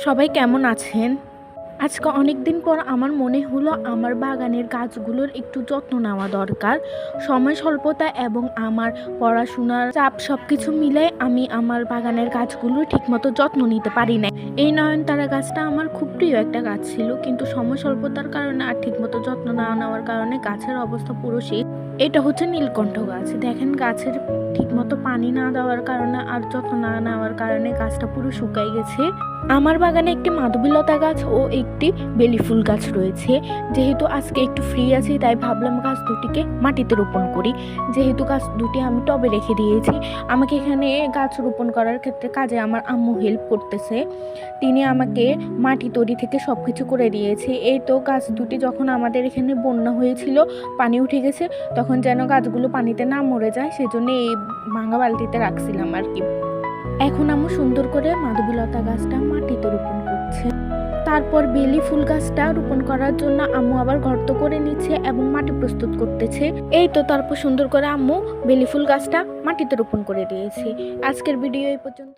সবাই কেমন আছেন? আজকে অনেক দিন পর আমার মনে হলো আমার বাগানের গাছগুলোর একটু যত্ন নেওয়া দরকার। সময় স্বল্পতা এবং আমার পড়াশোনার চাপ সবকিছু মিলে আমি আমার বাগানের গাছগুলোর ঠিকমতো যত্ন নিতে পারি না। এই নয়নতারা গাছটা আমার খুব প্রিয় একটা গাছ ছিল, কিন্তু সময় স্বল্পতার কারণে আর ঠিকমতো যত্ন না নেওয়ার কারণে গাছের অবস্থা পুরো শেষ। এটা হচ্ছে নীলকণ্ঠ গাছ। দেখেন, গাছের ঠিকমতো পানি না দেওয়ার কারণে আর যত্ন না নেওয়ার কারণে গাছটা পুরো শুকাই গেছে। আমার বাগানে একটি মাধবীলতা গাছ ও একটি বেলি ফুল গাছ রয়েছে। যেহেতু আজকে একটু ফ্রি আছি, তাই ভাবলাম গাছ দুটিকে মাটিতে রোপণ করি। যেহেতু গাছ দুটি আমি টবে রেখে দিয়েছি, আমাকে এখানে গাছ রোপণ করার ক্ষেত্রে কাজে আমার আম্মু হেল্প করতেছে। তিনি আমাকে মাটি তৈরি থেকে সব কিছু করে দিয়েছে। এই তো গাছ দুটি যখন আমাদের এখানে বন্যা হয়েছিল, পানি উঠে গেছে, তখন যেন গাছগুলো পানিতে না মরে যায় সেজন্য এই ভাঙা বালতিতে রাখছিলাম আর কি। এখন আম্মু সুন্দর করে মাধবীলতা গাছটা মাটিতে রোপণ করছে। তারপর বেলি ফুল গাছটা রোপণ করার জন্য আম্মু আবার গর্ত করে নিচ্ছে এবং মাটি প্রস্তুত করতেছে। এই তো তারপর সুন্দর করে আম্মু বেলি ফুল গাছটা মাটিতে রোপণ করে দিয়েছে। আজকের ভিডিও এই পর্যন্ত।